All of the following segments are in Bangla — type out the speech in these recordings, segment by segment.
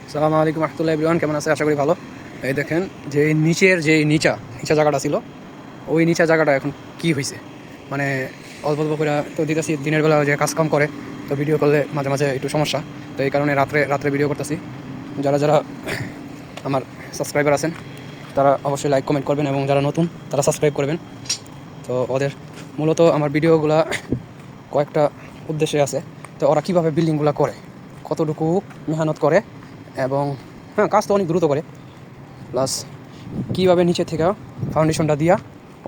আসসালামু আলাইকুম রহমতুল্লাহ এভরিওয়ান, কেমন আছে? আশা করি ভালো। এই দেখেন যে নিচের যে নিচা জায়গাটা ছিল, ওই নিচা জায়গাটা এখন কি হয়েছে, মানে অল্প অল্প করে তো দিতেছি। দিনের বেলা যে কাজ কাম করে, তো ভিডিও করলে মাঝে মাঝে একটু সমস্যা, তো এই কারণে রাত্রে রাত্রে ভিডিও করতেছি। যারা যারা আমার সাবস্ক্রাইবার আছেন তারা অবশ্যই লাইক কমেন্ট করবেন, এবং যারা নতুন তারা সাবস্ক্রাইব করবেন। তো ওদের মূলত আমার ভিডিওগুলা কয়েকটা উদ্দেশ্যে আছে। তো ওরা কীভাবে বিল্ডিংগুলো করে, কতটুকু মেহনত করে, এবং হ্যাঁ কাজ তো অনেক দ্রুত করে, প্লাস কীভাবে নিচে থেকে ফাউন্ডেশনটা দিয়া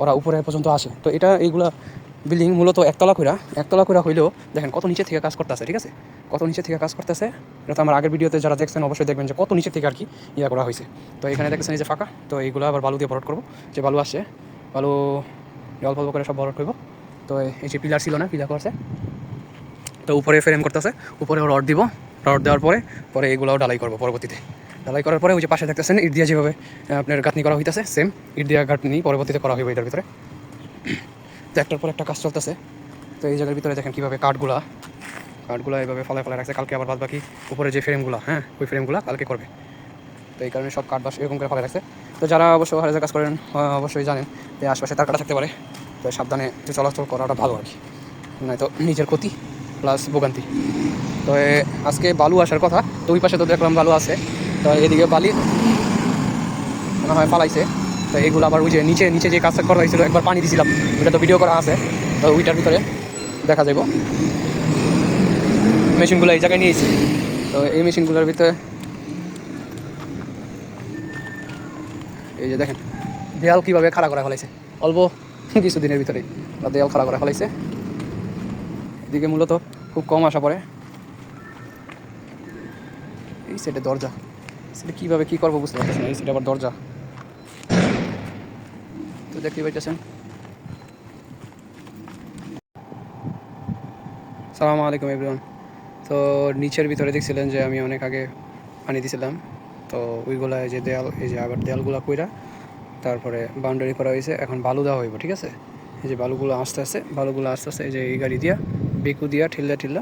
ওরা উপরে পর্যন্ত আসে। তো এইগুলা বিল্ডিং মূলত একতলা কইরা হইলেও দেখেন কত নিচে থেকে কাজ করতেছে, ঠিক আছে? কত নিচে থেকে কাজ করতেছে, এটা তো আমার আগের ভিডিওতে যারা দেখছেন অবশ্যই দেখবেন যে কত নিচে থেকে আর কি করা হয়েছে। তো এখানে দেখছেন এই যে ফাঁকা, তো এইগুলো আবার বালু দিয়ে ভরাট করবো। যে বালু আসছে, বালু অল্প অল্প করে সব ভরাট করবো। তো এই যে পিলার ছিল না, পিলার করছে, তো উপরে ফ্রেম করতেছে, উপরে রড দিব। রড দেওয়ার পরে পরে এগুলোও ডালাই করবো পরবর্তীতে। ডালাই করার পরে ওই যে পাশে দেখতেছেন ইট দিয়ে যেভাবে আপনার গাঁথনি করা হইতেছে, সেম ইট দিয়ে গাঁথনি পরবর্তীতে করা হইবে এটার ভিতরে। তো একটার পর একটা কাজ চলতেছে। তো এই জায়গার ভিতরে দেখেন কীভাবে কাঠগুলা এইভাবে ফলায় রাখছে। কালকে আবার বাদ বাকি উপরে যে ফ্রেমগুলো, হ্যাঁ ওই ফ্রেমগুলো কালকে করবে। তো এই কারণে সব কাঠ বাস এরকম করে ফলায় রাখছে। তো যারা অবশ্যই হাজার কাজ করেন অবশ্যই জানেন যে আশপাশে তার কাটা থাকতে পারে, তো সাবধানে একটু চলাচল করাটা ভালো আর কি, নয়তো নিজের ক্ষতি প্লাস ভোগান্তি। তো আজকে বালু আসার কথা, তো ওই পাশে তো দেখলাম বালু আছে, তো এদিকে বালি মনে হয় ফালাইছে। তো এইগুলো আবার ওই যে নিচে নিচে যে কাজটা করা হয়েছিল, একবার পানি দিয়েছিলাম, ওইটা তো ভিডিও করা আছে, তো ওইটার ভিতরে দেখা যাব। মেশিনগুলো এই জায়গায় নিয়েছি, তো এই মেশিনগুলোর ভিতরে এই যে দেখেন দেয়াল কীভাবে খাড়া করা ফেলাইছে অল্প কিছুদিনের ভিতরেই, দেয়াল খাড়া করা ফেলাইছে। এদিকে মূলত খুব কম আসা পড়ে। এই সাইডে দরজা, সেটা কীভাবে কী করবো বুঝতে পারতেছি না। এই সাইডে আবার দরজা, তো দেখতে পাইতেছেন। সালামু আলাইকুম এভরিওয়ান। তো নিচের ভিতরে দেখছিলেন যে আমি অনেক আগে পানি দিয়েছিলাম, তো ওইগুলা যে দেয়াল, এই যে আবার দেয়ালগুলো কইরা তারপরে বাউন্ডারি করা হয়েছে। এখন বালু দেওয়া হইব, ঠিক আছে? এই যে বালুগুলো আস্তে আস্তে এই যে এই গাড়ি দিয়া বেকু দিয়া ঠিল্লা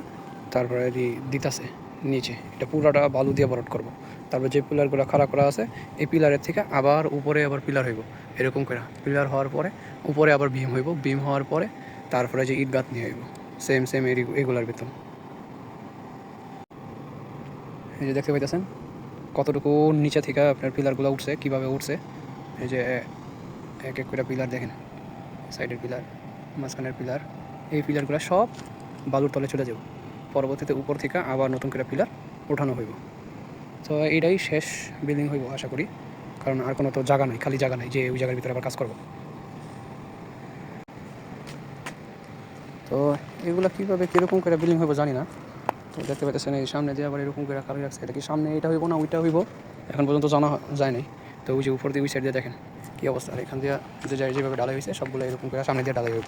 তারপরে দিতাছে নিচে। এটা পুরাটা বালু দিয়ে ভরাট করবো। তারপর যে পিলারগুলো খাড়া করা আছে, এই পিলারের থেকে আবার উপরে আবার পিলার হইব, এরকম করে পিলার হওয়ার পরে উপরে আবার বিম হইব, বিম হওয়ার পরে তারপরে যে ইট গাঁথনি হইব, সেম এগুলার ভিতর। এই যে দেখতে পাইতেছেন কতটুকু নিচে থেকে আপনার পিলারগুলো উঠছে, কীভাবে উঠছে। এই যে এক এক করে পিলার দেখেন, সাইডের পিলার, মাঝখানের পিলার, এই পিলারগুলো সব বালুর তলে চলে যাব। পরবর্তীতে উপর থেকে আবার নতুন করে পিলার ওঠানো হইব। তো এইটাই শেষ বিল্ডিং হইব আশা করি, কারণ আর কোনো তো জায়গা নাই, খালি জায়গা নাই যে ওই জায়গার ভিতরে আবার কাজ করব। তো এগুলো কীভাবে কীরকম করে বিল্ডিং হইব জানি না। তো দেখতে পাইতেছেন এই সামনে দিয়ে আবার এরকম করে খালি রাখছে। এটা কি সামনে এটা হইব না ওইটা হইব এখন পর্যন্ত জানা যায় নাই। তো ওই যে উপর দিয়ে ওই সাইড দিয়ে দেখেন কী অবস্থা। আর এখান দিয়ে যেভাবে ডালাই হয়েছে সবগুলো এরকম করে সামনে দিয়ে ডালাই হইব।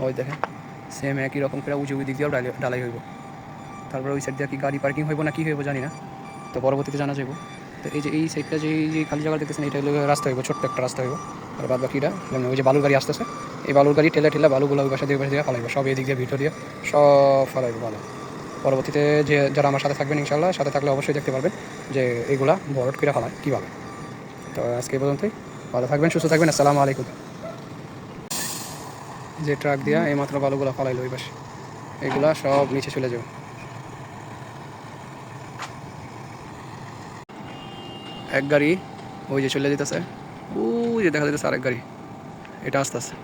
ওই দেখেন সেম একই রকম করে উঁচু ওই দিক দিয়েও ডালাই হইব। তারপরে ওই সাইড দিয়ে কি গাড়ি পার্কিং হইব না কী হইব জানি না, তো পরবর্তীতে জানা যাইব। তো এই যে এই সাইডটা যে খালি জায়গা দেখতেছেন, এটা হলো রাস্তা হইব, ছোট্ট একটা রাস্তা হইব। আর বাদ বাকিটা ওই যে বালুর গাড়ি আসতেছে, এই বালুর গাড়ি ঠেলা বালুগুলো ওই পাশে দিয়ে ফালাইব, সব এই দিক দিয়ে ভিতর দিয়ে সব ফালাইব বালু। পরবর্তীতে যারা আমার সাথে থাকবেন ইনশাল্লাহ, সাথে থাকলে অবশ্যই দেখতে পারবেন যে এইগুলা ভরাট করে ফেলায় কীভাবে। তো আজকে এই পর্যন্তই, ভালো থাকবেন, সুস্থ থাকবেন, আসসালামু আলাইকুম। যে ট্রাক দিয়া এইমাত্র বালুগুলো ফালাইলো ওই পাশে, এগুলা সব নিচে চলে যাবে। এক গাড়ি ওই যে চলে যেতেছে, ওই যে দেখা যেতেছে আরেক গাড়ি, এটা আস্তে আস্তে।